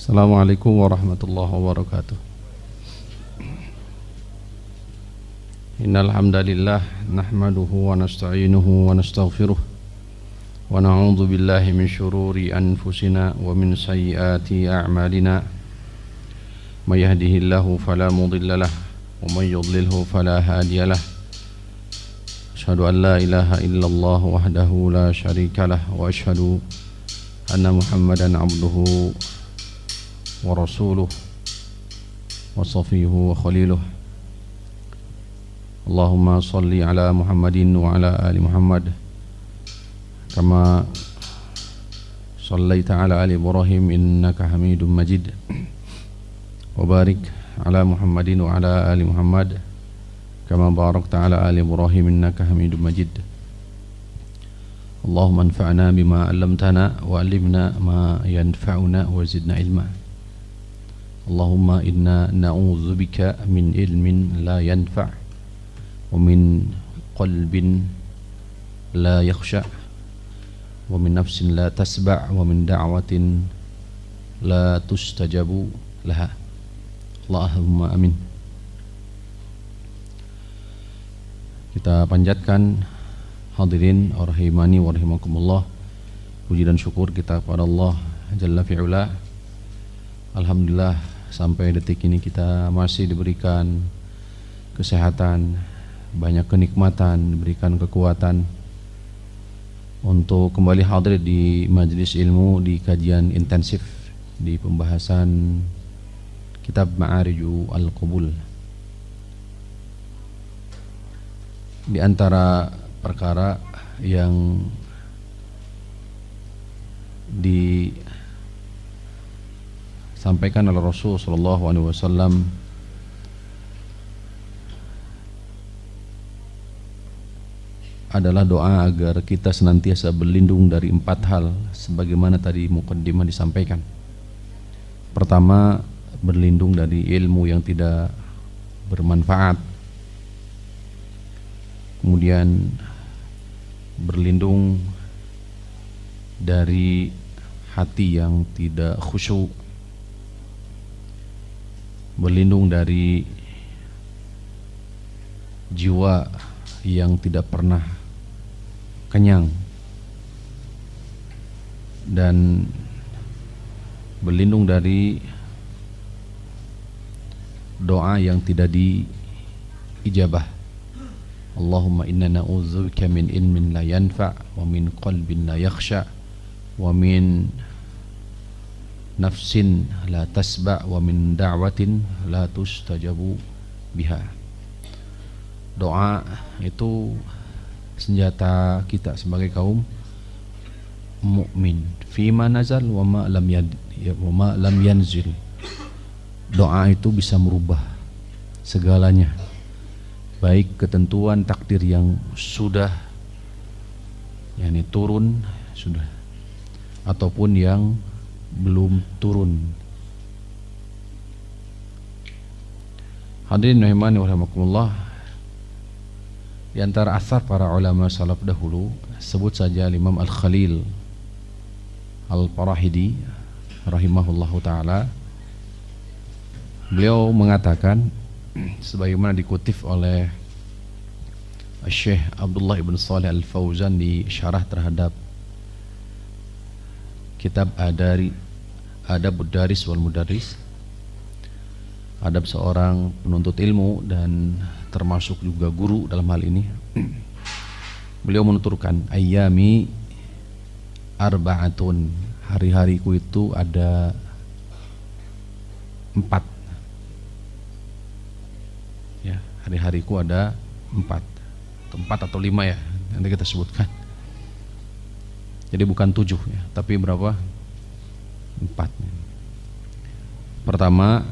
Assalamualaikum warahmatullahi wabarakatuh. Innal hamdalillah nahmaduhu wa nasta'inuhu wa nastaghfiruh wa na'udzu billahi min shururi anfusina wa min sayyiati a'malina. May yahdihillahu fala mudilla lahu wa may yudlilhu fala hadiya lahu. Asyhadu an la ilaha illallah wahdahu la syarika lahu wa asyhadu anna Muhammadan abduhu wa rasuluh wa safiyuhu wa khaliluh. Allahumma salli ala Muhammadin wa ala ali Muhammad kama sallaita ala ali Ibrahim innaka Hamidum Majid, wa barik ala Muhammadin wa ala ali Muhammad kama barakta ala ali Ibrahim innaka Hamidum Majid. Allahumma anfa'na bima 'allamtana wa 'allimna ma yanfa'una wa zidna ilma. Allahumma inna na'udzubika min ilmin la yanfa' wa min qalbin la yakhsha' wa min nafsin la tasba' wa min da'watin la tustajabu laha. Allahumma amin. Kita panjatkan hadirin rahimani wa rahimakumullah, puji dan syukur kita kepada Allah Jalla fi'ula. Alhamdulillah sampai detik ini kita masih diberikan kesehatan, banyak kenikmatan, diberikan kekuatan untuk kembali hadir di majelis ilmu, di kajian intensif, di pembahasan kitab Ma'ariju Al-Qubul. Di antara perkara yang disampaikan oleh Rasul sallallahu alaihi wasallam adalah doa agar kita senantiasa berlindung dari 4 hal sebagaimana tadi muqaddimah disampaikan. Pertama, berlindung dari ilmu yang tidak bermanfaat. Kemudian berlindung dari hati yang tidak khusyuk, berlindung dari jiwa yang tidak pernah kenyang, dan berlindung dari doa yang tidak diijabah. Allahumma inna na'udzubika min ilmin la yanfa' wa min qalbin la yakhsha' wa min nafsin la tasba' wa min da'watin la tustajabu biha. Doa itu senjata kita sebagai kaum mukmin. Fima nazal wa ma lam yanzil. Doa itu bisa merubah segalanya, baik ketentuan takdir yang sudah turun sudah ataupun yang belum turun. Hadirin rahimani wa rahimakumullah, di antara asar para ulama salaf dahulu, sebut saja Imam Al-Khalil Al-Farahidi rahimahullahu taala. Beliau mengatakan sebagaimana dikutip oleh Syekh Abdullah ibn Salih Al-Fauzan di syarah terhadap kitab Adabud Daris wal Mudarris, adab seorang penuntut ilmu dan termasuk juga guru dalam hal ini. Beliau menuturkan, ayyami arba'atun, hari-hariku itu ada 4. Ya, hari-hariku ada 4 atau 5 ya, nanti kita sebutkan. Jadi bukan 7 ya, tapi berapa? 4. Pertama,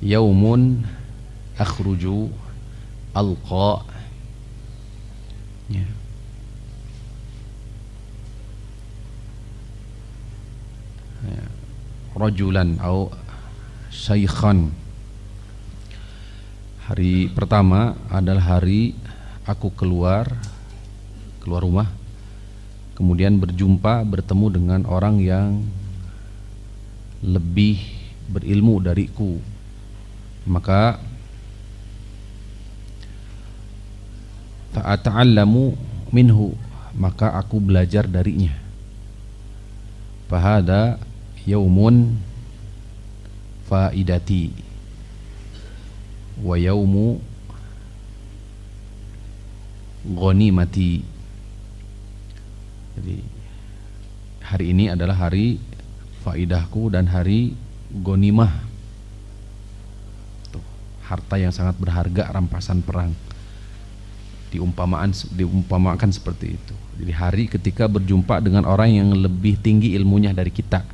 yaumun akhruju alqa ya. Rajulan atau syaikhan. Hari pertama adalah hari aku keluar rumah, kemudian bertemu dengan orang yang lebih berilmu dariku, maka fa'ata'allamu minhu, maka aku belajar darinya. Fahada yaumun faidati wa yaumu ghanimati. Jadi hari ini adalah hari faidahku dan hari ghanimah. Tuh, harta yang sangat berharga, rampasan perang. Diumpamakan seperti itu. Jadi hari ketika berjumpa dengan orang yang lebih tinggi ilmunya dari kita,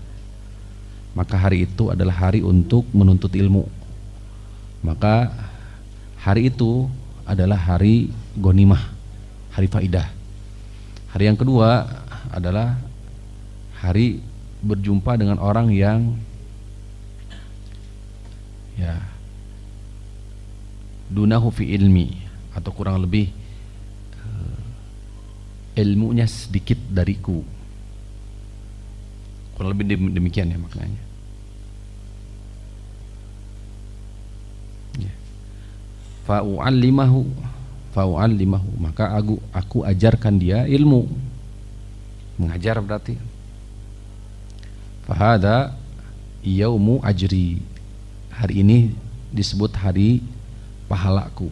maka hari itu adalah hari untuk menuntut ilmu. Maka hari itu adalah hari ghanimah, hari faidah. Hari yang kedua adalah hari berjumpa dengan orang yang dunahu fi ilmi, atau kurang lebih ilmunya sedikit dariku. Kurang lebih demikian ya maknanya. Fa'u'allimahu, maka aku ajarkan dia ilmu. Mengajar berarti. Fahada yaumu ajri, hari ini disebut hari pahalaku.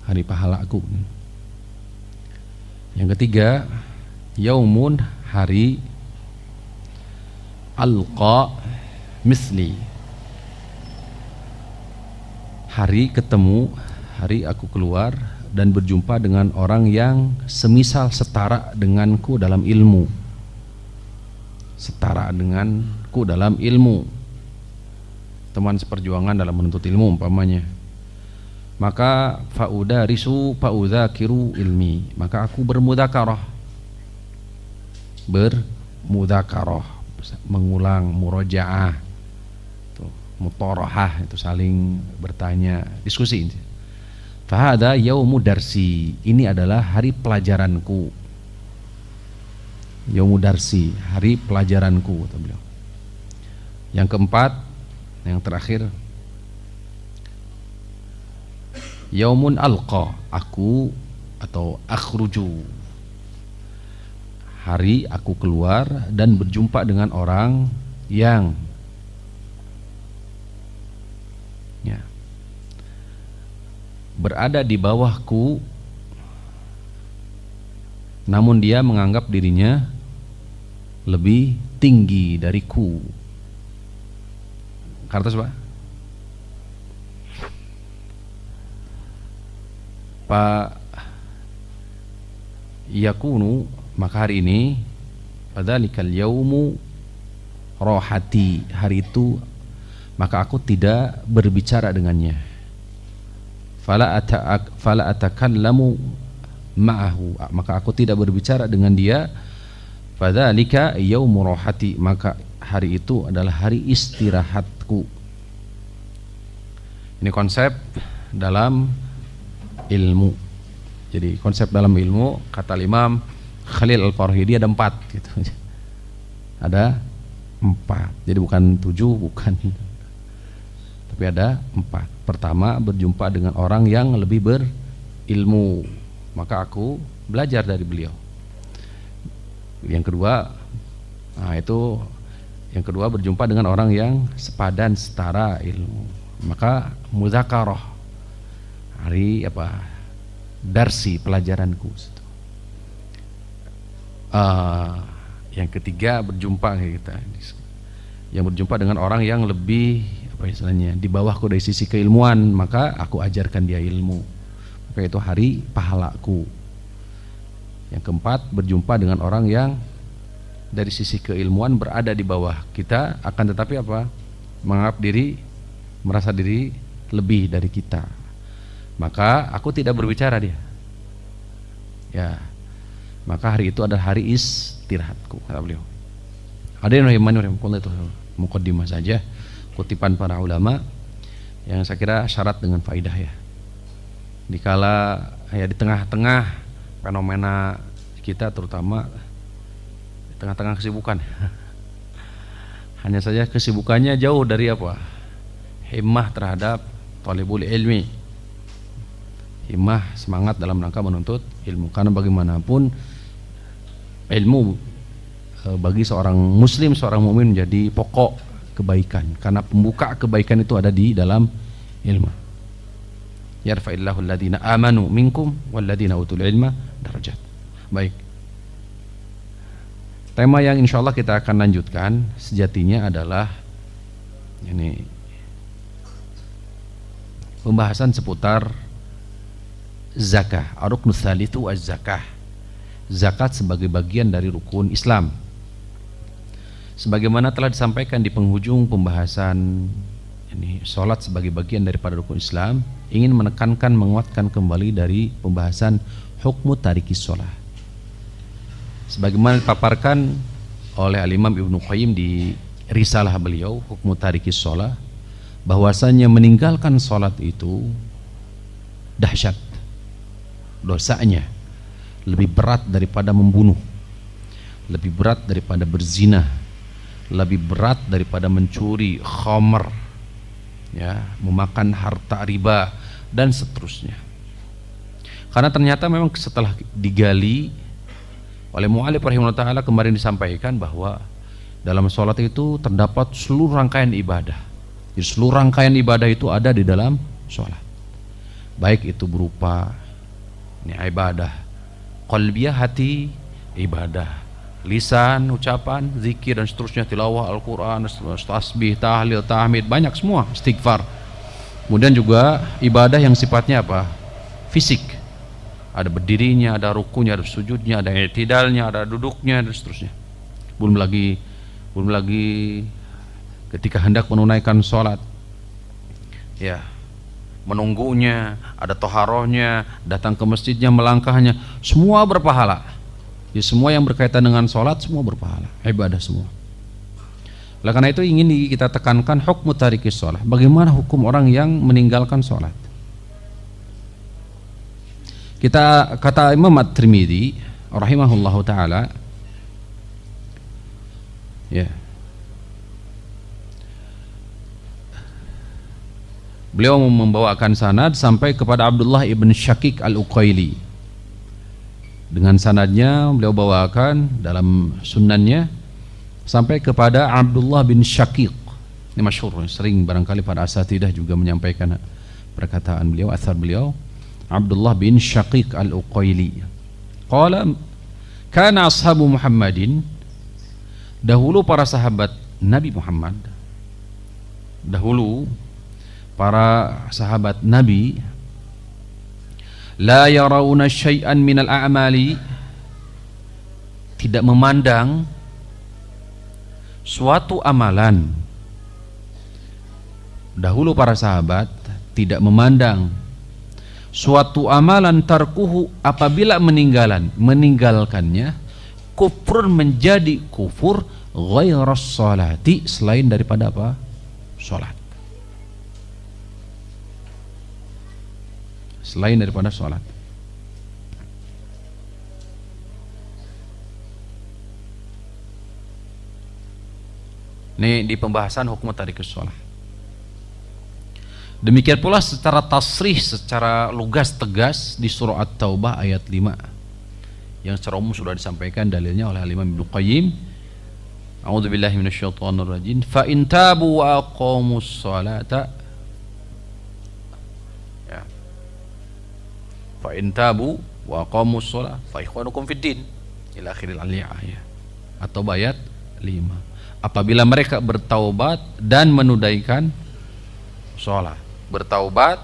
Hari pahalaku. Yang ketiga, yaumun, hari alqa misli, hari ketemu, hari aku keluar dan berjumpa dengan orang yang semisal, setara denganku dalam ilmu. Setara denganku dalam ilmu, teman seperjuangan dalam menuntut ilmu umpamanya. Maka fa'udarisu fa'udzakiru ilmi, maka aku bermudzakarah, mengulang, murojaah, mutorahah, itu saling bertanya, diskusi. Fahada yaumu darsi, ini adalah hari pelajaranku. Yaumu darsi, hari pelajaranku, kata beliau. Yang keempat, yang terakhir, yaumun alqa, aku atau akhruju, hari aku keluar dan berjumpa dengan orang yang berada di bawahku, namun dia menganggap dirinya lebih tinggi dariku. Kartos Pak? Pak yakunu, maka hari ini padzalikal yaumu rohati, hari itu maka aku tidak berbicara dengannya. Fala atakallamu ma'ahu, maka aku tidak berbicara dengan dia. Fadzalika yaumu rohati, maka hari itu adalah hari istirahatku. Ini konsep dalam ilmu. Jadi konsep dalam ilmu, kata Imam Khalil Al-Farhidi ada 4 gitu. Ada 4. Jadi bukan 7, bukan, tapi ada 4. Pertama, berjumpa dengan orang yang lebih berilmu, maka aku belajar dari beliau. Yang kedua, yang kedua berjumpa dengan orang yang sepadan, setara ilmu, maka mudzakarah, hari darsi, pelajaranku. Yang ketiga, berjumpa kita, yang berjumpa dengan orang yang lebih di bawahku dari sisi keilmuan, maka aku ajarkan dia ilmu, maka itu hari pahalaku. Yang keempat, berjumpa dengan orang yang dari sisi keilmuan berada di bawah kita, akan tetapi menganggap diri, merasa diri lebih dari kita, maka aku tidak berbicara dia. Ya, maka hari itu adalah hari istirahatku, kata beliau. Ada yang itu muqaddimah saja, kutipan para ulama yang saya kira syarat dengan faidah ya. Dikala di tengah-tengah fenomena kita, terutama di tengah-tengah kesibukan, Hanya saja kesibukannya jauh dari apa? Himmah terhadap thalibul ilmi. Himmah, semangat dalam rangka menuntut ilmu. Karena bagaimanapun ilmu bagi seorang muslim, seorang mukmin menjadi pokok kebaikan. Karena pembuka kebaikan itu ada di dalam ilmu. Yarfa'illahu alladhina amanu minkum walladhina utul ilma darajat. Baik. Tema yang insya Allah kita akan lanjutkan sejatinya adalah ini pembahasan seputar zakah. Ar-ruknu tsalitsu az-zakah. Zakat sebagai bagian dari rukun Islam. Sebagaimana telah disampaikan di penghujung pembahasan ini, salat sebagai bagian daripada rukun Islam, ingin menekankan, menguatkan kembali dari pembahasan hukmu tarikis shalah. Sebagaimana dipaparkan oleh Al-Imam Ibnu Qayyim di risalah beliau Hukmu Tarikis Shalah, bahwasanya meninggalkan salat itu dahsyat dosanya, lebih berat daripada membunuh, lebih berat daripada berzina, lebih berat daripada mencuri khamr, ya, memakan harta riba dan seterusnya. Karena ternyata memang setelah digali oleh mu'allif rahimahullah ta'ala, kemarin disampaikan bahwa dalam sholat itu terdapat seluruh rangkaian ibadah. Jadi seluruh rangkaian ibadah itu ada di dalam sholat, baik itu berupa ini ibadah qalbiyah, hati, ibadah lisan, ucapan, zikir dan seterusnya, tilawah Al-Quran, tasbih, tahlil, tahmid, banyak semua, istighfar. Kemudian juga ibadah yang sifatnya apa? Fisik, ada berdirinya, ada rukunya, ada sujudnya, ada i'tidalnya, ada duduknya dan seterusnya. Belum lagi ketika hendak menunaikan sholat, ya, menunggunya, ada toharohnya, datang ke masjidnya, melangkahnya, semua berpahala. Ya, semua yang berkaitan dengan sholat semua berpahala, ibadah semua. Oleh karena itu ingin kita tekankan hukmu tarikis sholat. Bagaimana hukum orang yang meninggalkan sholat? Kita kata Imam At-Tirmidzi rahimahullahu taala, ya, beliau membawakan sanad sampai kepada Abdullah ibn Syaqiq al-Uqaili. Dengan sanadnya beliau bawakan dalam sunannya sampai kepada Abdullah bin Syaqiq. Ini masyhur, sering barangkali para asatidah juga menyampaikan perkataan beliau, athar beliau. Abdullah bin Syaqiq al-Uqaili qala kana ashabu Muhammadin, dahulu para sahabat Nabi Muhammad, dahulu para sahabat Nabi, la yarawna syai'an minal a'mali, tidak memandang suatu amalan. Dahulu para sahabat tidak memandang suatu amalan, tarkuhu, apabila meninggalkannya, kufrun, menjadi kufur, ghairas salati, selain daripada apa? Salat. Selain daripada salat. Ini di pembahasan hukum tarikus shalah. Demikian pula secara tasrih, secara lugas tegas di surah At-Taubah ayat 5 yang secara umum sudah disampaikan dalilnya oleh Imam Ibnu Qayyim. A'udzubillahi minasyaitonir rajim. Fa in tabu wa aqamus salata, ya, fa in tabu wa aqamus shalah fa ikhwanukum fid din ila akhiril ayat. Atau ayat 5. Apabila mereka bertaubat dan menunaikan sholat, bertaubat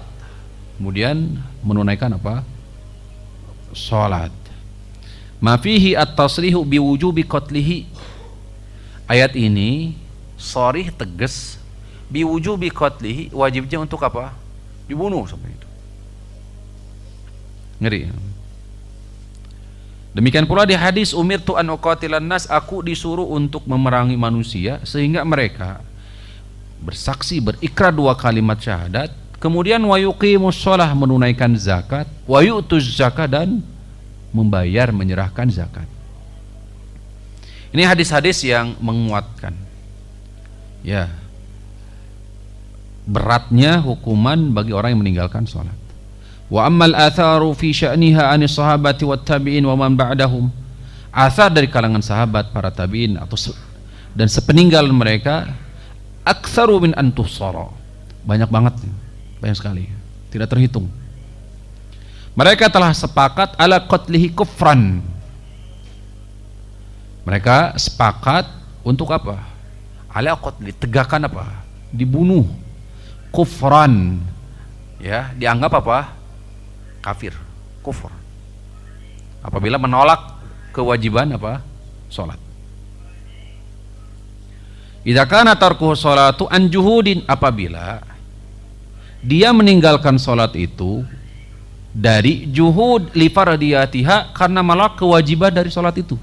kemudian menunaikan apa? Sholat. Ma fihi at-tasrihu biwujubi qatlihi. Ayat ini sharih, tegas, biwujubi qatlihi, wajibnya untuk apa? Dibunuh sampai itu. Ngeri. Demikian pula di hadis umirtu an uqatilan nas, aku disuruh untuk memerangi manusia sehingga mereka bersaksi, berikrar 2 kalimat syahadat, kemudian wa yuqimus shalah, menunaikan zakat, wa yu'tuz zakat, dan membayar, menyerahkan zakat. Ini hadis-hadis yang menguatkan. Ya, beratnya hukuman bagi orang yang meninggalkan sholat. Wa ammal atharu fi sya'niha anis sahabati wat tabi'in wa man ba'dahum. Athar dari kalangan sahabat, para tabi'in dan sepeninggal mereka, aktsaru min an tuhsara. Banyak banget, banyak sekali, tidak terhitung. Mereka telah sepakat ala qatlihi kufran. Mereka sepakat untuk apa? Ala qatli, tegakkan apa? Dibunuh. Kufran, ya, dianggap apa? Kafir, kufur. Apabila menolak kewajiban apa? Salat. Idza kana tarkuhu salatu an juhudin, apabila dia meninggalkan salat itu dari juhud li fardiyatiha, karena menolak kewajiban dari salat itu.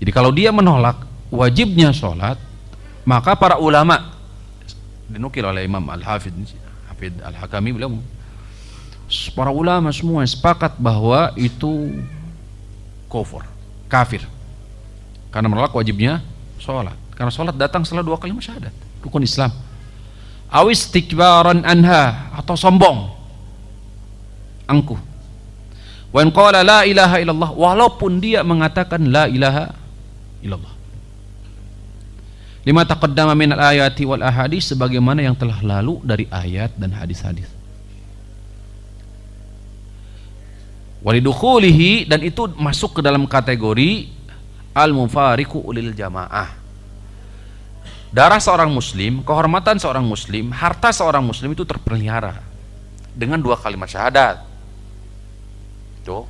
Jadi kalau dia menolak wajibnya salat, maka para ulama, dinukil oleh Imam Al-Hafidh Al-Hakami, beliau, para ulama semua sepakat bahwa itu kufur, kafir, karena menolak wajibnya salat. Karena salat datang setelah 2 kalimat syahadat, rukun Islam. Awis istikbaran anha, atau sombong, angkuh. Wa in qala la ilaha illallah, walaupun dia mengatakan la ilaha illallah. Lima taqaddama min al-ayati wal ahadis, sebagaimana yang telah lalu dari ayat dan hadis-hadis. Walidukhulihi, dan itu masuk ke dalam kategori al-mufariqu lil jamaah. Darah seorang muslim, kehormatan seorang muslim, harta seorang muslim itu terpelihara dengan 2 kalimat syahadat. Tuh.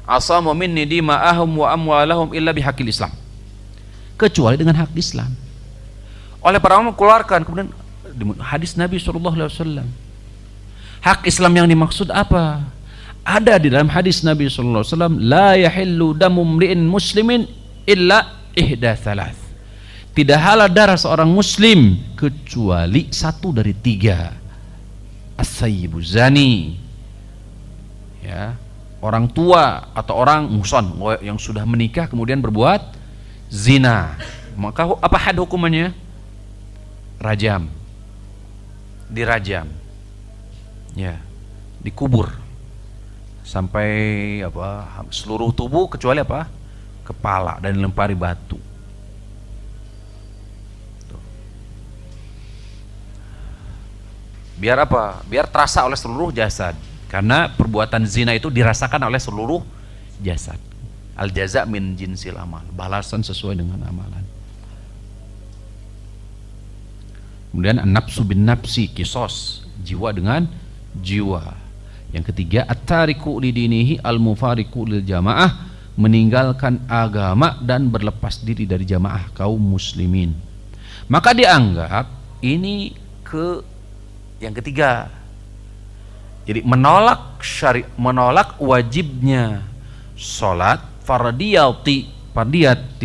Asamu minni dima'ahum wa amwalahum illa bihaqqil Islam. Kecuali dengan hak Islam. Oleh para ulama keluarkan kemudian hadis Nabi SAW. Hak Islam yang dimaksud apa? Ada di dalam hadis Nabi SAW, la yahillu damu mri'in muslimin illa ihda thalath. Tidak halal darah seorang muslim kecuali 1 dari 3. As-sayyibu zani, ya, orang tua atau orang muhsan yang sudah menikah kemudian berbuat zina, maka apa had hukumannya? Rajam, dirajam, ya, dikubur sampai apa, seluruh tubuh kecuali apa? Kepala, dan dilempari batu. Tuh. Biar apa? Biar terasa oleh seluruh jasad, karena perbuatan zina itu dirasakan oleh seluruh jasad. Al jaza min jinsil amal, balasan sesuai dengan amalan. Kemudian an-nafsu bin nafsi, kisos, jiwa dengan jiwa. Yang ketiga, at-tariku lidinihi al-mufariqu lil jamaah, meninggalkan agama dan berlepas diri dari jamaah kaum muslimin. Maka dianggap ini yang ketiga. Jadi menolak wajibnya salat, fardiyati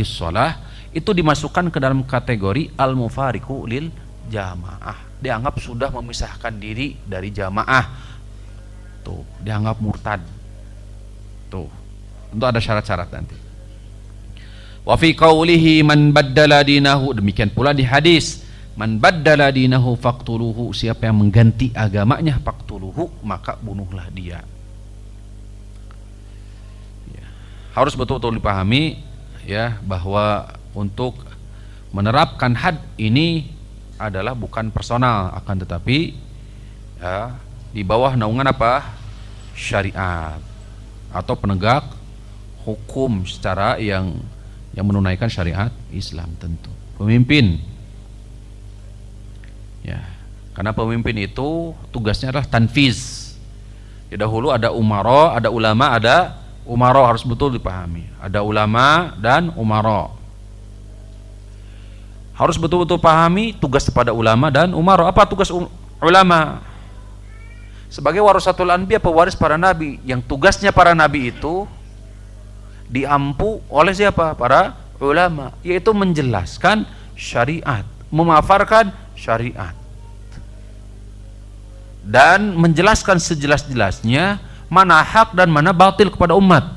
shalah, itu dimasukkan ke dalam kategori al-mufariqu lil jamaah. Dianggap sudah memisahkan diri dari jamaah. Tuh, dianggap murtad. Tuh, tentu ada syarat-syarat nanti. Wa fi qawlihi man baddala dinahu, demikian pula di hadis, man baddala dinahu faqtuluhu, siapa yang mengganti agamanya, faqtuluhu, maka bunuhlah dia. Ya, harus betul-betul dipahami, ya, bahwa untuk menerapkan had ini adalah bukan personal, akan tetapi ya, di bawah naungan apa? Syariat, atau penegak hukum secara yang menunaikan syariat Islam tentu. Pemimpin, ya, karena pemimpin itu tugasnya adalah tanfiz. Ya, dahulu ada umara, ada ulama, ada umara, harus betul dipahami. Ada ulama dan umara. Harus betul-betul pahami tugas kepada ulama dan umara. Apa tugas ulama? Sebagai warasatul anbiya, pewaris para nabi, yang tugasnya para nabi itu diampu oleh siapa? Para ulama, yaitu menjelaskan syariat, memaparkan syariat, dan menjelaskan sejelas-jelasnya mana hak dan mana batil kepada umat.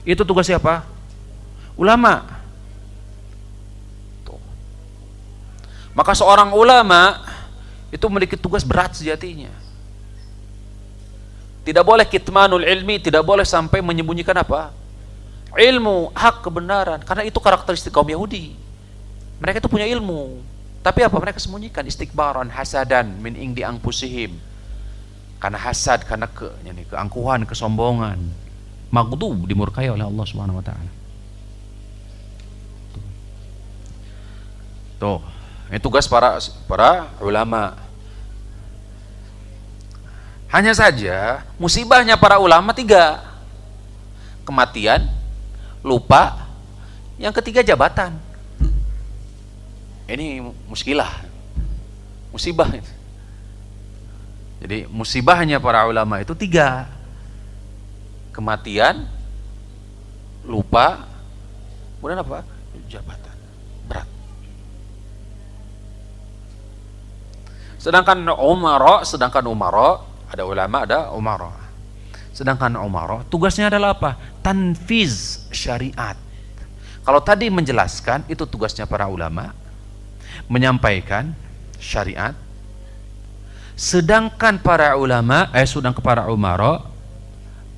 Itu tugas siapa? Ulama. Tuh. Maka seorang ulama itu memiliki tugas berat sejatinya. Tidak boleh kitmanul ilmi, tidak boleh sampai menyembunyikan apa? Ilmu, hak, kebenaran. Karena itu karakteristik kaum Yahudi. Mereka itu punya ilmu, tapi apa? Mereka sembunyikan. Istikbaran, hasadan, min indi anfusihim. Karena hasad, karena keangkuhan, kesombongan. Maghdub, dimurkai oleh Allah Subhanahu wa taala. Tuh, ini tugas para ulama. Hanya saja musibahnya para ulama 3. Kematian, lupa, yang ketiga jabatan. Ini muskilah, musibah. Jadi musibahnya para ulama itu 3. Kematian, lupa, kemudian apa? Jabatan. Berat. Sedangkan umara, ada ulama, ada umara. Sedangkan umara tugasnya adalah apa? Tanfiz syariat. Kalau tadi menjelaskan, itu tugasnya para ulama, menyampaikan syariat. Sedangkan para umara,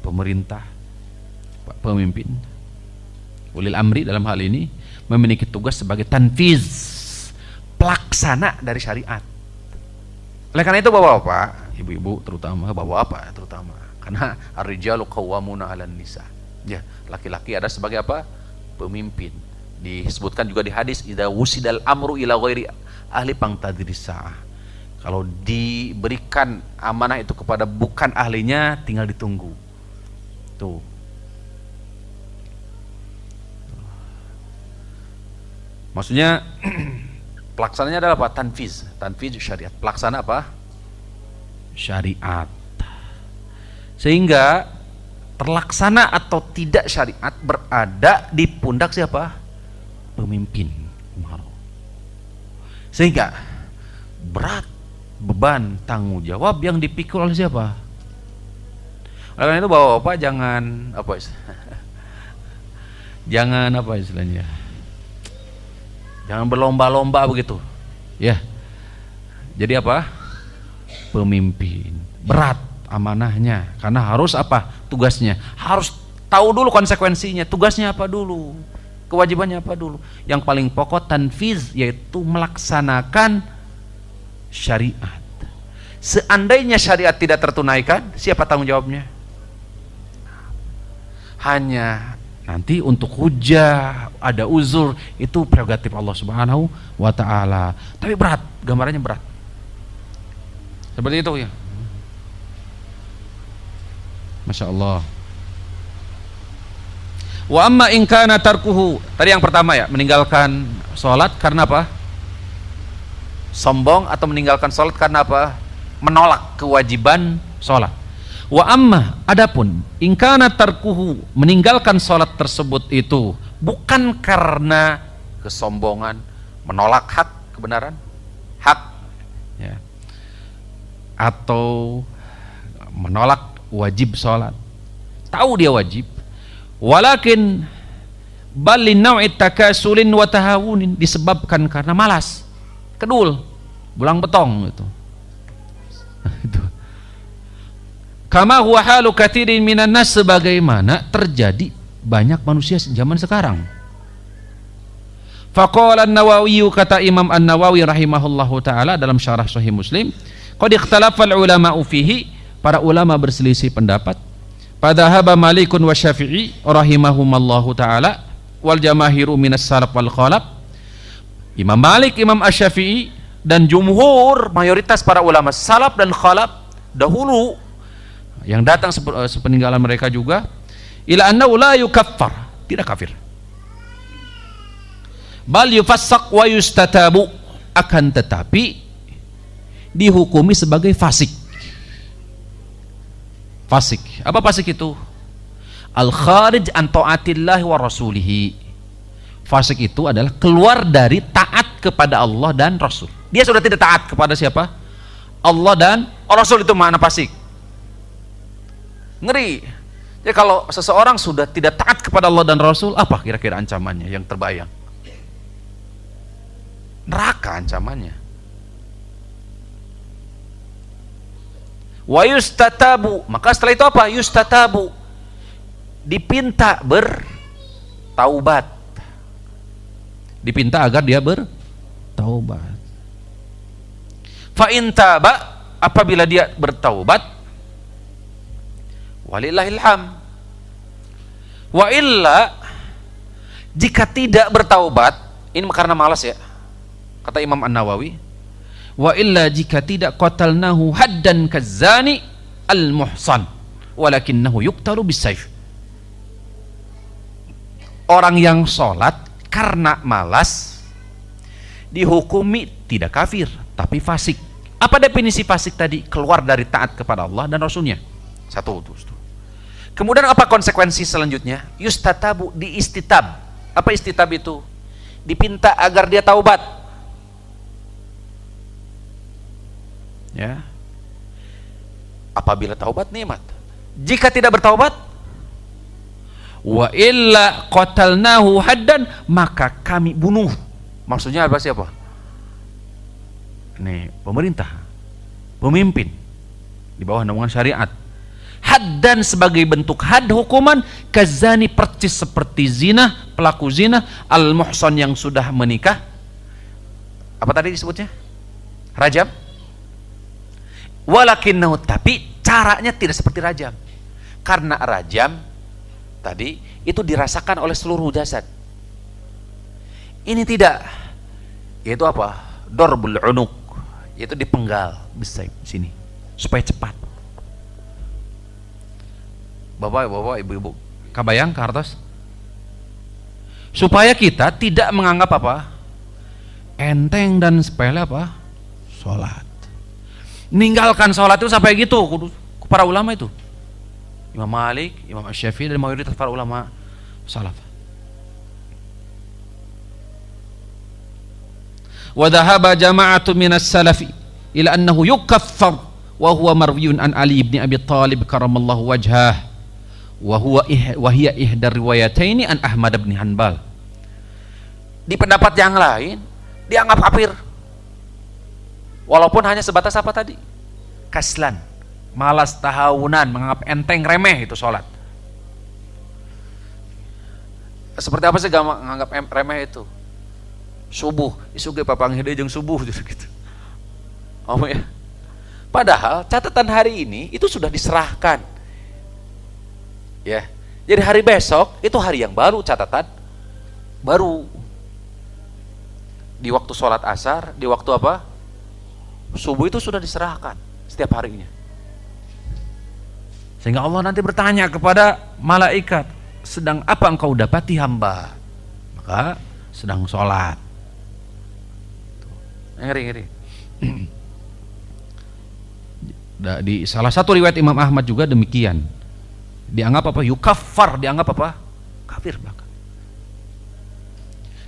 pemerintah, pemimpin, ulil amri dalam hal ini memiliki tugas sebagai tanfiz, pelaksana dari syariat. Oleh karena itu bapak-bapak, ibu-ibu terutama, bapak-bapak terutama, karena ar-rijalu qawwamuna 'alan nisa. Ya, laki-laki ada sebagai apa? Pemimpin. Disebutkan juga di hadis, idza wusidal amru ila ghairi ahli pangtadris sa'ah. Kalau diberikan amanah itu kepada bukan ahlinya, tinggal ditunggu. Tuh. Maksudnya pelaksananya adalah apa? Tanfiz syariat. Pelaksana apa? Syariat. Sehingga terlaksana atau tidak syariat berada di pundak siapa? Pemimpin. Sehingga berat beban tanggung jawab yang dipikul oleh siapa? Oleh karena itu bapak-bapak jangan apa istilahnya? Jangan berlomba-lomba begitu. Ya. Jadi apa? Pemimpin. Berat amanahnya. Karena harus apa? Tugasnya. Harus tahu dulu konsekuensinya. Tugasnya apa dulu? Kewajibannya apa dulu? Yang paling pokok tanfiz, yaitu melaksanakan syariat. Seandainya syariat tidak tertunaikan, siapa tanggung jawabnya? Hanya nanti untuk hujah, ada uzur, itu prerogatif Allah Subhanahu wa taala. Tapi berat, gambarannya berat. Seperti itu ya. Masya Allah. Wa amma in kana tarkuhu, tadi yang pertama ya, meninggalkan sholat karena apa? Sombong, atau meninggalkan sholat karena apa? Menolak kewajiban sholat. Wa amma, adapun in kana tarkuhu, meninggalkan sholat tersebut itu bukan karena kesombongan, menolak hak, kebenaran, hak ya, atau menolak wajib sholat, tahu dia wajib, walakin balin naw'it takasulin wa tahawunin, disebabkan karena malas, kedul, bulang betong gitu. Itu kama huwa halu katsirin minan nas, sebagaimana terjadi banyak manusia zaman sekarang. Faqala an-Nawawi, kata Imam An-Nawawi rahimahullahu taala dalam syarah Sahih Muslim, qad ikhtalafa al-ulama'u fihi, para ulama berselisih pendapat. Padahaba Malikun wa Syafi'i rahimahumallahu taala wal jamahiru minas salaf wal khalaf. Imam Malik, Imam Asy-Syafi'i dan jumhur, mayoritas para ulama salaf dan khalaf dahulu yang datang sepeninggalan mereka juga, ila annahu la yukaffar, tidak kafir, bal yufassaq wa yustatabu, akan tetapi dihukumi sebagai fasik. Fasik, apa fasik itu? Al kharij an taatillahi wa rasulihi. Fasik itu adalah keluar dari taat kepada Allah dan Rasul. Dia sudah tidak taat kepada siapa? Allah dan Rasul, itu makna fasik. Ngeri. Jadi kalau seseorang sudah tidak taat kepada Allah dan Rasul, apa kira-kira ancamannya yang terbayang? Neraka ancamannya. Wa yustatabu, maka setelah itu apa? Yustatabu, dipinta bertaubat, dipinta agar dia bertaubat. Fa in taba, apabila dia bertaubat, walillahil ham. Wa illa, jika tidak bertaubat, ini karena malas ya, kata Imam An-Nawawi, wa illa, jika tidak, qatalnahu haddan kazzani al-muhsan walakinnahu yuqtalu bisayf. Orang yang sholat karena malas dihukumi tidak kafir tapi fasik. Apa definisi fasik tadi? Keluar dari taat kepada Allah dan Rasulnya. Satu. Kemudian apa konsekuensi selanjutnya? Yustatabu, diistitab. Apa istitab itu? Dipinta agar dia taubat. Ya. Apabila taubat, nikmat. Jika tidak bertaubat, wa illa qatalnahu haddan, maka kami bunuh. Maksudnya apa, siapa? Nih, pemerintah, pemimpin di bawah naungan syariat. Haddan sebagai bentuk had, hukuman, kazani, percis seperti zina, pelaku zina, al-muhsan yang sudah menikah. Apa tadi disebutnya? Rajam. Walakinnahu, tapi caranya tidak seperti rajam. Karena rajam tadi itu dirasakan oleh seluruh jasad. Ini tidak. Yaitu apa? Darbul unuq, yaitu dipenggal besar sini supaya cepat. Bapak, ibu-ibu, kabayang ke atas? Supaya kita tidak menganggap apa? Enteng dan sepele apa? Sholat. Meninggalkan sholat itu sampai gitu para ulama itu. Imam Malik, Imam Syafi'i, dan mayoritas para ulama salaf. Wa dhahaba jama'atu minas salafi ila annahu yukaffar wa huwa marwiyun an Ali ibn Abi Thalib karamallahu wajhah wa hiya ihda riwayataini an Ahmad bin Hanbal. Di pendapat yang lain dianggap kafir walaupun hanya sebatas apa tadi? Kaslan, malas, tahawunan, menganggap enteng, remeh itu sholat. Seperti apa sih menganggap remeh itu? Subuh, isuge papang hide jeung subuh gitu. Oh ya. Padahal catatan hari ini itu sudah diserahkan. Ya. Jadi hari besok itu hari yang baru, catatan baru. Di waktu sholat asar, di waktu apa? Subuh itu sudah diserahkan setiap harinya. Sehingga Allah nanti bertanya kepada malaikat, sedang apa engkau dapati hamba? Maka sedang sholat. Ngeri. Di salah satu riwayat Imam Ahmad juga demikian. Dianggap apa? Yukaffar, dianggap apa? Kafir bahkan.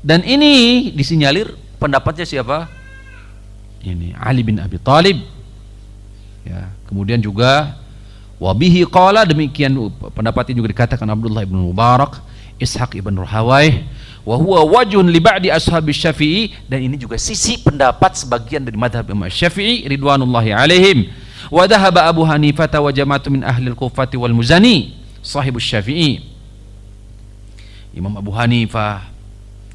Dan ini disinyalir pendapatnya siapa? Ini Ali bin Abi Thalib. Ya, kemudian juga wabihi qala, demikian pendapatnya juga dikatakan Abdullah ibn Mubarak, Ishaq ibn Rahawai, wa huwa wajhun li ba'di ashabi Syafi'i, dan ini juga sisi pendapat sebagian dari madhab Imam Syafi'i ridwanullahi alaihim. Wa dhahaba Abu Hanifah wa jama'atu min ahli al-Kufati wal Muzani sahibus Syafi'i. Imam Abu Hanifah,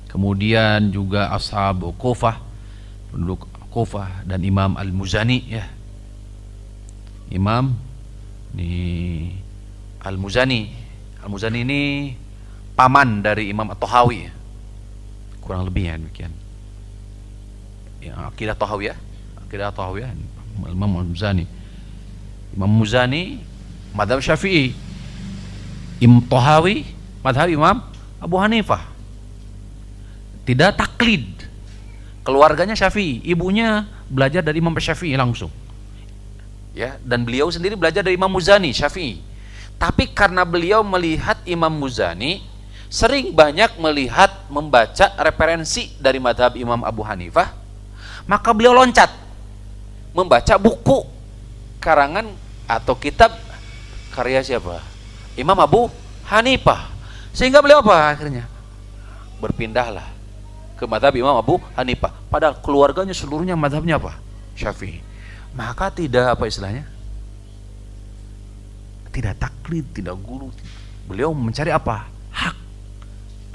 kemudian juga ashab Kufah, penduduk Kufah, dan Imam Al-Muzani, ya. Imam ini Al-Muzani. Al-Muzani ini paman dari Imam At-Tahawi, ya. Kurang lebih ya demikian. Ya, akidah Tahawi, ya. Akidah Tahawi, ya. Imam Al-Muzani. Imam Muzani madhab Syafi'i. Imam Tahawi madhab Imam Abu Hanifah. Tidak taklid. Keluarganya Syafi'i, ibunya belajar dari Imam Syafi'i langsung. Ya, dan beliau sendiri belajar dari Imam Muzani Syafi'i. Tapi karena beliau melihat Imam Muzani sering banyak melihat membaca referensi dari madhab Imam Abu Hanifah, maka beliau loncat membaca buku karangan atau kitab karya siapa? Imam Abu Hanifah. Sehingga beliau apa akhirnya? Berpindahlah ke mazhab Imam Abu Hanifah. Padahal keluarganya seluruhnya mazhabnya apa? Syafi'i. Maka tidak apa istilahnya? Tidak taklid, tidak guru. Beliau mencari apa? Hak,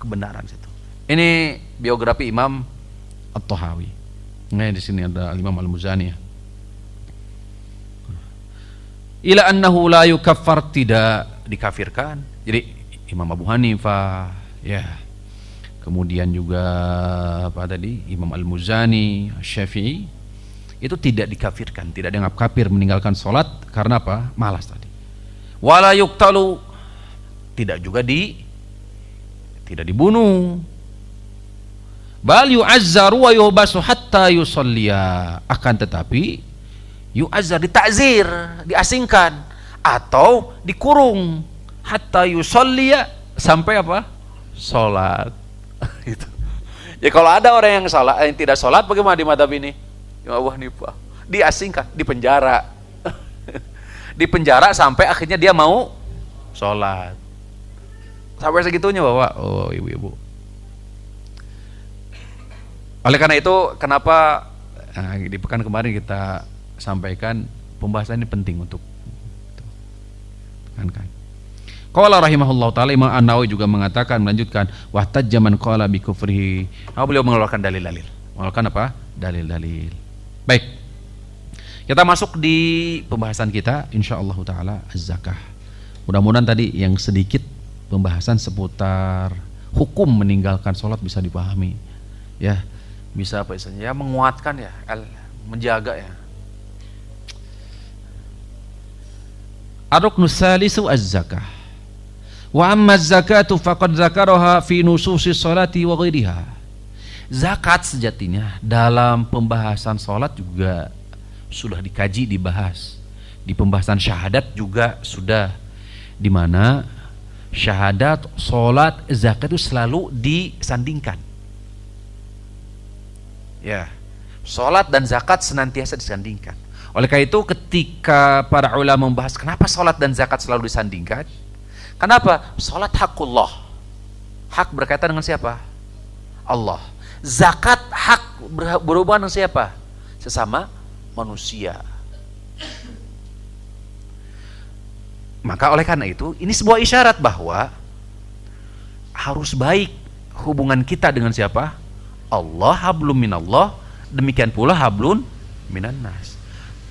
kebenaran situ. Ini biografi Imam At-Tahawi. Nah, di sini ada Imam Al-Muzani ya. Ila annahu la yukaffar, tidak dikafirkan. Jadi Imam Abu Hanifah ya. Kemudian juga apa tadi? Imam Al-Muzani, Syafi'i itu tidak dikafirkan, tidak dianggap kafir meninggalkan salat karena apa? Malas tadi. Wala yuqtalu, tidak juga tidak dibunuh. Bal yu'azzaru wa yuhbasu hatta yusalliya. Akan tetapi yu'azzar, ditakzir, diasingkan atau dikurung hatta yusalliya, sampai apa? Salat. Itu. Ya kalau ada orang yang tidak salat bagaimana di mazhab ini? Imam Abu Hanifah diasingkan, dipenjara. Dipenjara sampai akhirnya dia mau sholat. Sampai segitunya Bapak. Oh ibu-ibu. Oleh karena itu kenapa di pekan kemarin kita sampaikan pembahasan ini penting untuk tekankan. Qala rahimahullah ta'ala, Imam An-Nawawi juga mengatakan, melanjutkan, wahtajja man qala bi kufrihi. Beliau mengeluarkan dalil-dalil. Mengeluarkan apa? Dalil-dalil. Baik. Kita masuk di pembahasan kita insyaallah taala az-zakah. Mudah-mudahan tadi yang sedikit pembahasan seputar hukum meninggalkan sholat bisa dipahami. Ya, bisa apa istilahnya? Ya menguatkan ya, menjaga ya. Ar-ruknu tsalisu az-zakah. Wa amma az-zakatu faqad dzakaraha fi nususis sholati wa ghairiha. Zakat sejatinya dalam pembahasan sholat juga sudah dikaji, dibahas. Di pembahasan syahadat juga sudah, di mana syahadat, sholat, zakat itu selalu disandingkan. Ya, sholat dan zakat senantiasa disandingkan. Oleh karena itu ketika para ulama membahas kenapa sholat dan zakat selalu disandingkan, kenapa? Sholat hakullah, hak berkaitan dengan siapa? Allah. Zakat hak berhubungan dengan siapa? Sesama manusia. Maka oleh karena itu ini sebuah isyarat bahwa harus baik hubungan kita dengan siapa? Allah, hablum minallah, demikian pula hablun minannas.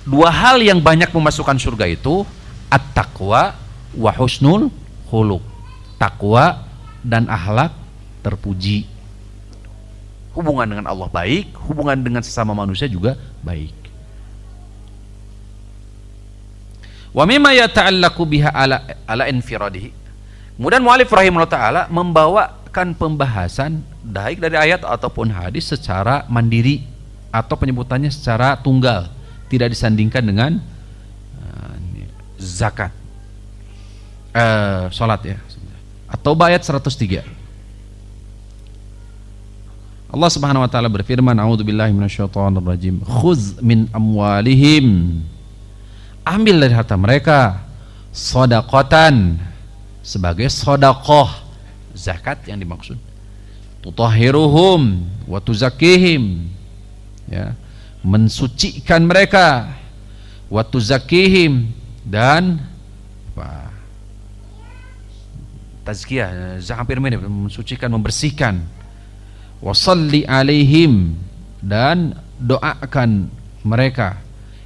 Dua hal yang banyak memasukkan surga itu at-taqwa wa husnul khuluq. Takwa dan akhlak terpuji. Hubungan dengan Allah baik, hubungan dengan sesama manusia juga baik. Wa mimma yata'allaqu biha ala infiradihi. Kemudian mu'allif rahimahullah ta'ala membawakan pembahasan baik dari ayat ataupun hadis secara mandiri atau penyebutannya secara tunggal, tidak disandingkan dengan zakat, salat ya. Atau ayat 103. Allah Subhanahu wa taala berfirman, a'udzubillahi minasyaitonir rajim. Khudz min amwalihim, ambil dari harta mereka shadaqatan, sebagai sedekah, zakat yang dimaksud. Tutahhiruhum wa tuzakkihim, ya, mensucikan mereka, wa tuzakkihim, dan apa? Tazkiyah, hampir mirip, mensucikan, membersihkan. Wa shalli alaihim, dan doakan mereka.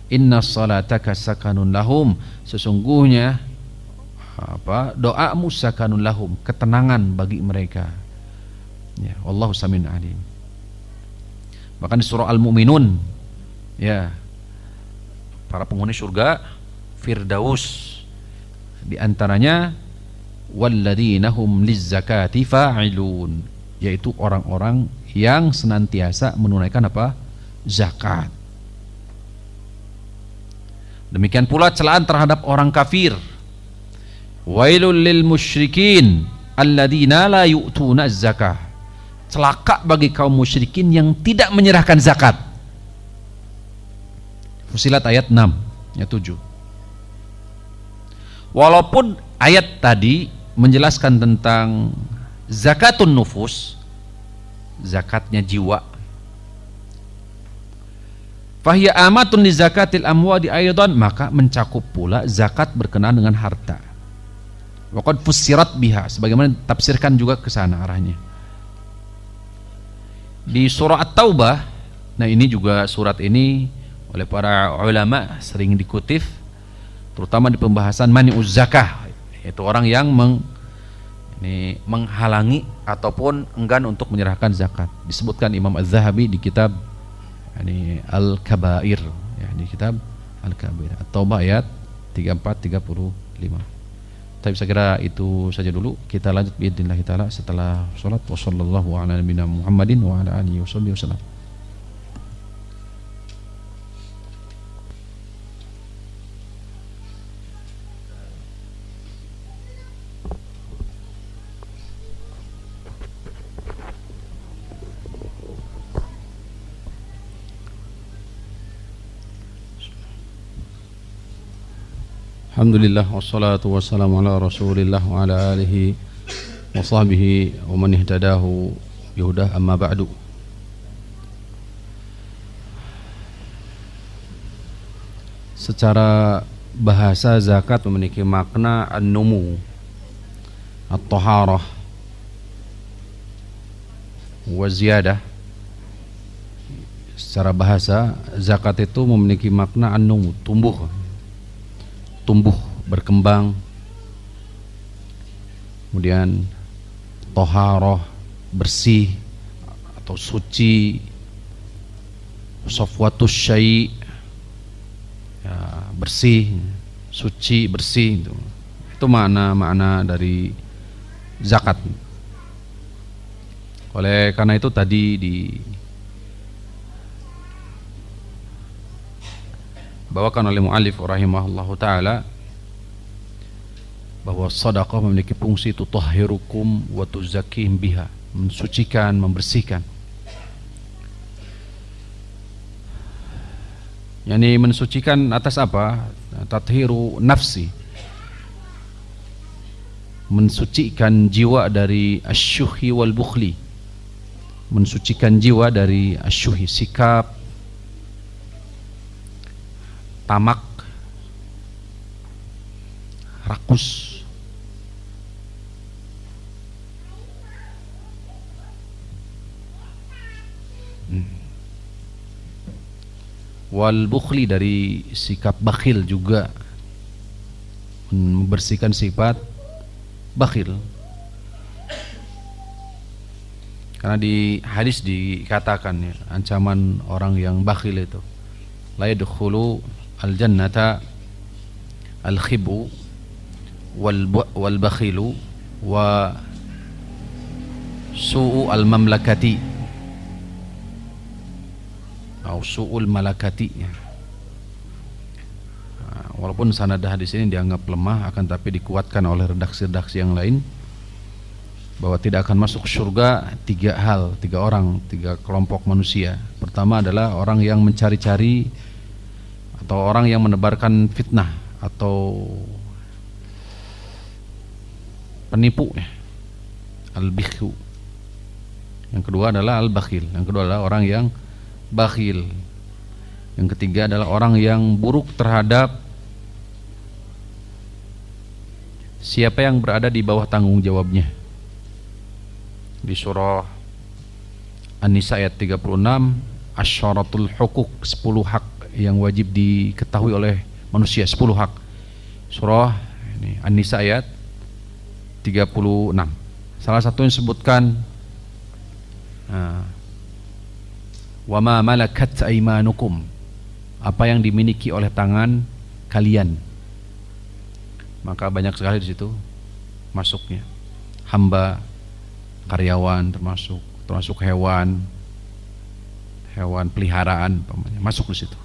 Inna salataka sakanun lahum, sesungguhnya doamu sakanun lahum, ketenangan bagi mereka. Ya, wallahu samiun alim. Bahkan di surah Al-Mu'minun, ya, para penghuni surga Firdaus, di antaranya walladzina hum lizzakati fa'ilun, yaitu orang-orang yang senantiasa menunaikan apa? Zakat. Demikian pula celaan terhadap orang kafir. Wailul lil musyrikin alladzina la yu'tuna zakah. Celaka bagi kaum musyrikin yang tidak menyerahkan zakat. Fusilat ayat 6 ya 7. Walaupun ayat tadi menjelaskan tentang zakatun nufus, zakatnya jiwa. Fahiya amatun li zakatil amwadi aidan, maka mencakup pula zakat berkenaan dengan harta. Wa qad fussirat biha, sebagaimana tafsirkan juga ke sana arahnya. Di surah At-Taubah, nah ini juga surat ini oleh para ulama sering dikutip, terutama di pembahasan mani'uz zakah, yaitu orang yang menghalangi ataupun enggan untuk menyerahkan zakat. Disebutkan Imam Az-Zahabi di kitab Al-Kabair, ya, di kitab Al-Kabair, At-Taubah ayat 34-35. Tapi saya kira itu saja dulu. Kita lanjut biidznillah taala setelah salat. Wassallallahu ala nabiyina Muhammadin wa ala alihi wasallam. Alhamdulillah wassalatu wassalamu ala Rasulillah wa ala alihi wa sahbihi wa man ihtadahu bihudah, amma ba'du. Secara bahasa zakat memiliki makna an-numu, at-taharah wa ziyadah. Secara bahasa zakat itu memiliki makna an-numu, tumbuh, berkembang. Kemudian toharoh, bersih atau suci. Safwatus syai', ya, bersih, suci, bersih. Itu makna dari zakat. Oleh karena itu tadi bawakan oleh mu'allif rahimahullahu ta'ala bahwa sedekah memiliki fungsi tutahhirukum wa tuzakkihim biha, mensucikan, membersihkan. Yani mensucikan atas apa? Tathiru nafsi, mensucikan jiwa dari asyuhi wal bukhli, mensucikan jiwa dari asyuhi, sikap tamak, rakus. Wal bukhli, dari sikap bakhil juga, membersihkan sifat bakhil. Karena di hadis dikatakan, ya, ancaman orang yang bakhil itu la yadkhulu al-jannata al-khibu wal bakhilu wa su'u al-mamlakati atau su'ul malakati. Walaupun sanad hadis ini dianggap lemah, akan tapi dikuatkan oleh redaksi-redaksi yang lain bahwa tidak akan masuk surga tiga kelompok manusia. Pertama adalah orang yang mencari-cari atau orang yang menebarkan fitnah atau penipu, al-bikhu. Yang kedua adalah al-bakhil. Yang kedua adalah orang yang bakhil. Yang ketiga adalah orang yang buruk terhadap siapa yang berada di bawah tanggung jawabnya. Di surah An-Nisa ayat 36, asyaratul hukuk, 10 hak yang wajib diketahui oleh manusia, 10 hak. Surah An-Nisa ayat 36. Salah satu yang disebutkan wa ma malakat aymanukum, apa yang dimiliki oleh tangan kalian. Maka banyak sekali di situ masuknya hamba, karyawan, termasuk hewan peliharaan masuk di situ.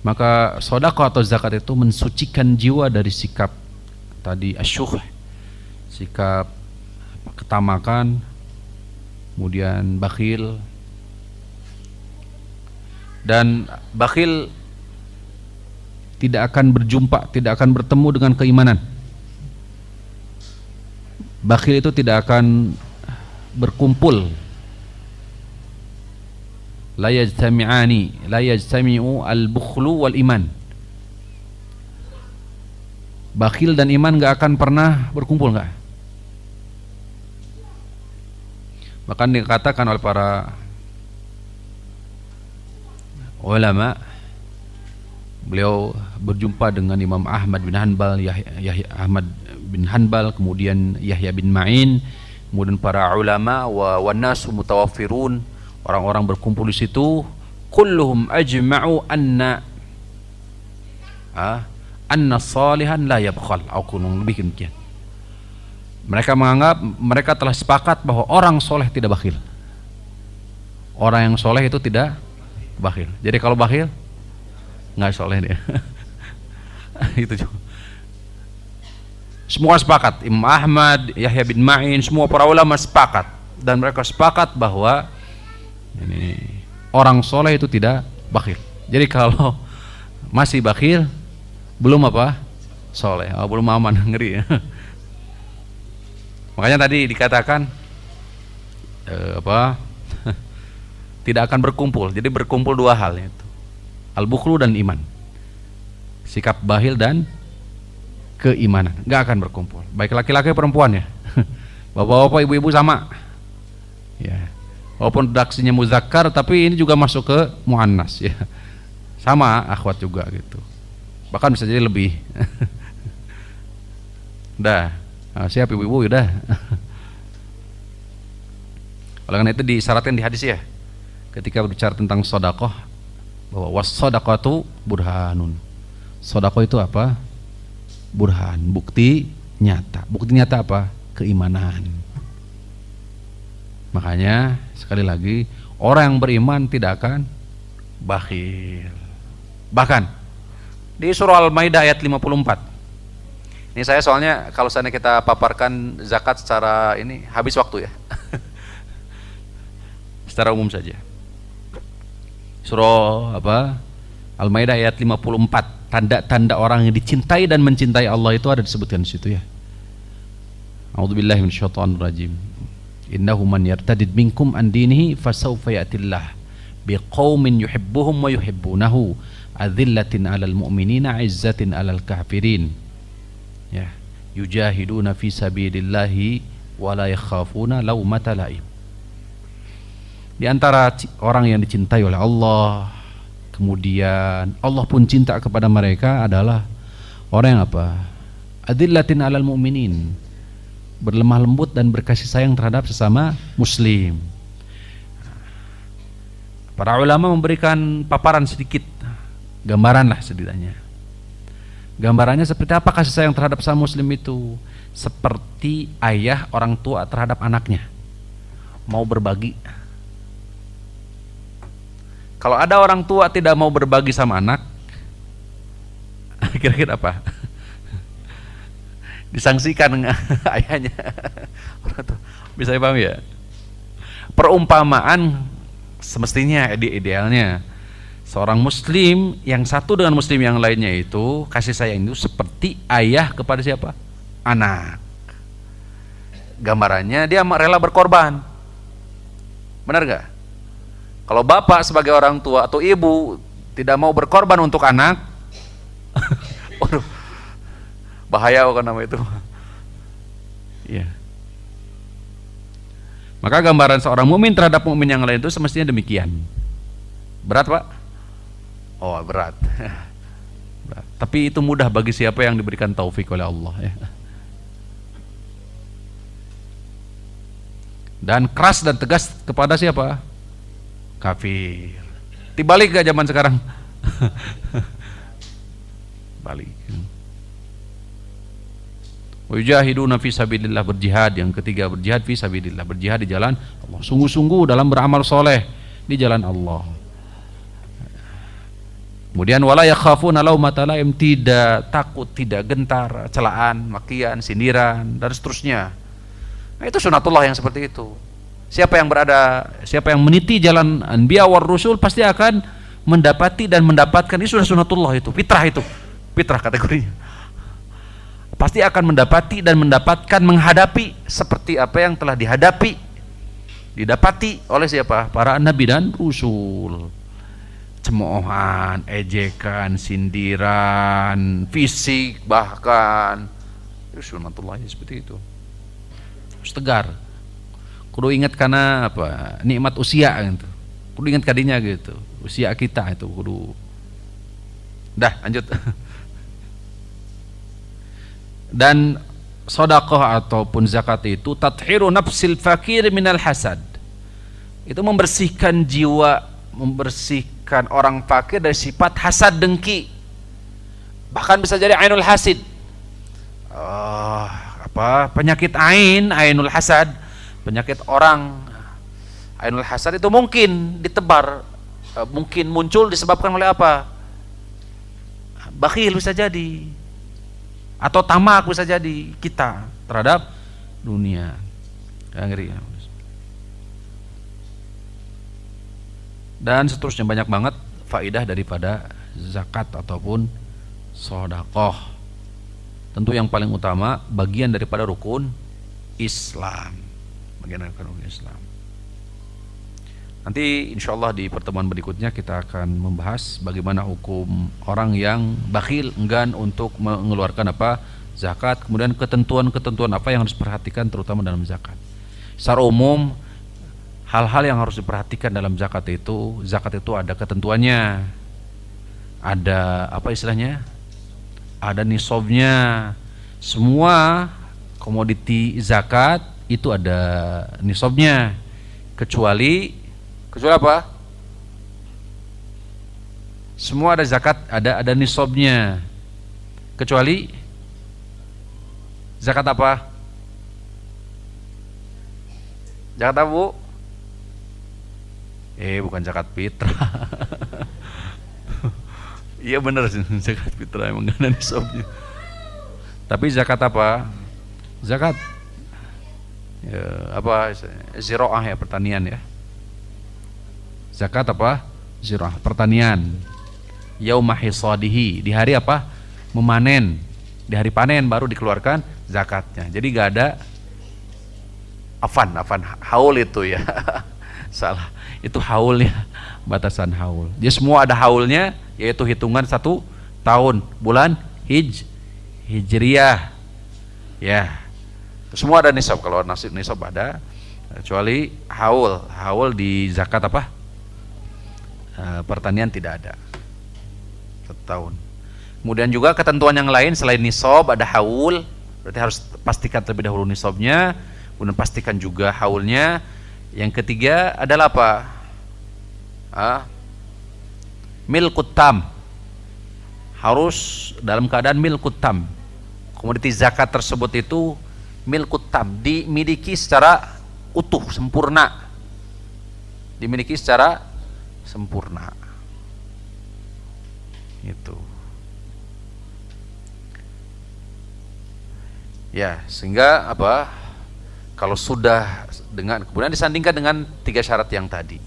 Maka sedekah atau zakat itu mensucikan jiwa dari sikap tadi asyuh, sikap ketamakan, kemudian bakhil. Dan bakhil tidak akan berjumpa, tidak akan bertemu dengan keimanan. Bakhil itu tidak akan berkumpul. La yajtami'ani, la yajtami'u al-bukhlu wal iman. Bakhil dan iman gak akan pernah berkumpul, gak? Bahkan dikatakan oleh para ulama, beliau berjumpa dengan Imam Ahmad bin Hanbal, Yahya Ahmad bin Hanbal, kemudian Yahya bin Ma'in, kemudian para ulama wa nasu mutawaffirun, orang-orang berkumpul di situ, kulluhum ajma'u anna salihan la yabkhal, aku lebih demikian. Mereka menganggap, mereka telah sepakat bahwa orang soleh tidak bakhil. Orang yang soleh itu tidak bakhil. Jadi kalau bakhil nggak soleh dia. Itu juga. Semua sepakat, Imam Ahmad, Yahya bin Ma'in, semua para ulama sepakat, dan mereka sepakat bahwa ini orang soleh itu tidak bakhil. Jadi kalau masih bakhil, belum apa? Soleh. Oh, belum aman, ngeri ya. Makanya tadi dikatakan tidak akan berkumpul. Jadi berkumpul dua hal, itu al-bukhlu dan iman. Sikap bakhil dan keimanan nggak akan berkumpul. Baik laki-laki perempuan ya. Bapak-bapak, ibu-ibu sama. Ya. Walaupun redaksinya muzakkar, tapi ini juga masuk ke muannas ya. Sama akhwat juga gitu. Bahkan bisa jadi lebih. Udah. Nah, siap ibu-ibu udah. Oleh karena itu disyaratkan di hadis ya, ketika berbicara tentang sedekah, bahwa was-shadaqatu burhanun. Sedekah itu apa? Burhan, bukti nyata. Bukti nyata apa? Keimanan. Makanya sekali lagi, orang yang beriman tidak akan bakhil. Bahkan di surah Al-Maidah ayat 54. Ini saya soalnya kalau seandainya kita paparkan zakat secara ini habis waktu ya. Secara umum saja. Surah Al-Maidah ayat 54. Tanda-tanda orang yang dicintai dan mencintai Allah itu ada disebutkan di situ ya. A'udzubillahi minasyaitonir rajim. Innahu man yartadid minkum an dinihi fasawfa ya'tillah biqaumin yuhibbuhum wa yuhibbunahu adzillatin 'alal mu'minina 'izzatin 'alal kafirin. Ya, yujahiduna fi sabilillahi wa la yakhafuna laumata laim. Di antara orang yang dicintai oleh Allah, kemudian Allah pun cinta kepada mereka adalah orang yang apa? Adillatin 'alal mu'minin, berlemah lembut dan berkasih sayang terhadap sesama muslim. Para ulama memberikan paparan sedikit, gambaran lah setidaknya. Gambarannya seperti apa kasih sayang terhadap sesama muslim itu? Seperti ayah orang tua terhadap anaknya, mau berbagi. Kalau ada orang tua tidak mau berbagi sama anak, kira-kira apa? Disangsikan ayahnya. Bisa dipahami ya? Perumpamaan semestinya idealnya seorang muslim yang satu dengan muslim yang lainnya itu kasih sayang itu seperti ayah kepada siapa? Anak. Gambarannya dia rela berkorban. Benar gak? Kalau bapak sebagai orang tua atau ibu tidak mau berkorban untuk anak, waduh, bahaya kan nama itu. Iya. Maka gambaran seorang mukmin terhadap mukmin yang lain itu semestinya demikian. Berat Pak? Oh berat. Berat. Tapi itu mudah bagi siapa yang diberikan taufik oleh Allah ya. Dan keras dan tegas kepada siapa? Kafir. Dibalik ke zaman sekarang. Balik. Wajahiduna fi sabilillah, berjihad. Yang ketiga berjihad fi sabilillah, berjihad di jalan Allah, sungguh-sungguh dalam beramal soleh di jalan Allah. Kemudian wala yakhafuna laumata laim, tidak takut, tidak gentar celaan, makian, sindiran dan seterusnya. Nah, itu sunatullah yang seperti itu. Siapa yang meniti jalan anbiya war rusul pasti akan mendapati dan mendapatkan. Ini sudah sunatullah, itu fitrah, itu fitrah kategorinya. Pasti akan mendapati dan mendapatkan, menghadapi seperti apa yang telah dihadapi didapati oleh siapa? Para nabi dan rasul. Cemoohan, ejekan, sindiran, fisik bahkan. Sunnatullahi seperti itu. Harus tegar. Kudu ingat karena apa? Nikmat usia gitu. Kudu ingat kadinya gitu. Usia kita itu kudu. Dah, lanjut. Dan sedekah ataupun zakat itu tathiru nafsil fakir minal hasad. Itu membersihkan jiwa, membersihkan orang fakir dari sifat hasad dengki. Bahkan bisa jadi ainul hasid. Penyakit ainul hasad, penyakit orang ainul hasad itu mungkin ditebar, mungkin muncul disebabkan oleh apa? Bakhil bisa jadi, atau tamak bisa jadi kita terhadap dunia. Ngeri. Dan seterusnya banyak banget faidah daripada zakat ataupun sedekah. Tentu yang paling utama bagian daripada rukun Islam. Bagian daripada rukun Islam. Nanti insya Allah di pertemuan berikutnya kita akan membahas bagaimana hukum orang yang bakhil, enggan untuk mengeluarkan apa? Zakat. Kemudian ketentuan-ketentuan apa yang harus diperhatikan terutama dalam zakat. Secara umum hal-hal yang harus diperhatikan dalam zakat itu ada ketentuannya. Ada apa istilahnya? Ada nisabnya. Semua komoditi zakat itu ada nisabnya, kecuali apa? Semua ada zakat, ada nisabnya, kecuali zakat apa? Zakat apa, Bu? Bukan zakat fitrah. Iya benar sih, zakat fitrah emang gak ada nisabnya. Tapi zakat apa? Zakat ziraah ya, pertanian ya. Zakat apa? Ziraah, pertanian. Yauma hisadihi, di hari apa? Memanen. Di hari panen baru dikeluarkan zakatnya. Jadi gak ada afan haul itu ya. Salah, itu haulnya, batasan haul. Jadi semua ada haulnya, yaitu hitungan 1 tahun, bulan Hijriyah. Ya. Semua ada nisab, kalau nisab ada, kecuali haul di zakat apa? Pertanian tidak ada. 1 tahun. Kemudian juga ketentuan yang lain selain nisab ada haul, berarti harus pastikan terlebih dahulu nisabnya, kemudian pastikan juga haulnya. Yang ketiga adalah apa? Milkut tam. Harus dalam keadaan milkut tam. Komoditi zakat tersebut itu milkut tam, dimiliki secara utuh, sempurna. Dimiliki secara sempurna. Itu. Ya, sehingga apa? Kalau sudah kemudian disandingkan dengan 3 syarat yang tadi.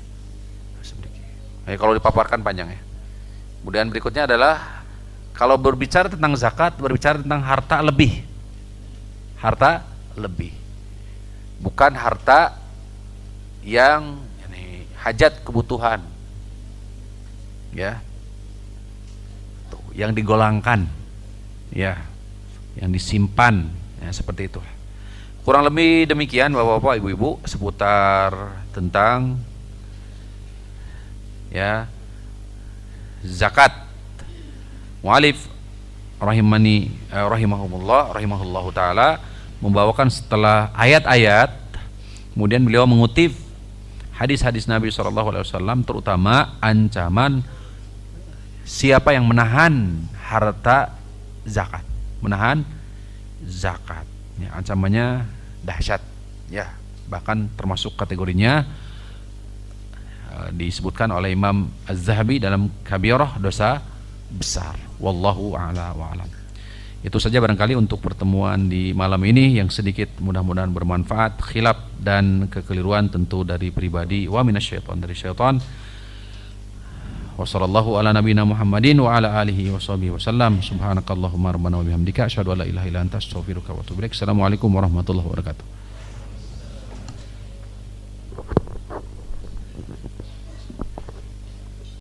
Kalau dipaparkan panjang ya. Kemudian berikutnya adalah kalau berbicara tentang zakat, berbicara tentang harta lebih. Harta lebih. Bukan harta yang hajat kebutuhan. Ya. Tuh, yang digolangkan. Ya. Yang disimpan, ya, seperti itu. Kurang lebih demikian Bapak-bapak, Ibu-ibu seputar tentang ya zakat. Mu'alif rahimahullahu taala membawakan setelah ayat-ayat, kemudian beliau mengutip hadis-hadis Nabi SAW, terutama ancaman siapa yang menahan harta zakat, menahan zakat, ya, ancamannya dahsyat, ya, bahkan termasuk kategorinya disebutkan oleh Imam Az-Zahabi dalam Kabirah, dosa besar. Wallahu a'la wa a'lam. Itu saja barangkali untuk pertemuan di malam ini yang sedikit mudah-mudahan bermanfaat. Khilaf dan kekeliruan tentu dari pribadi wa minasyaiton, dari syaitan. Wa sallallahu ala nabiyina Muhammadin wa ala alihi wa sahbihi wasallam. Subhanakallahumma rabbana wa bihamdika asyhadu an la ilaha illa anta astaghfiruka wa atubu ilaik. Assalamualaikum warahmatullahi wabarakatuh.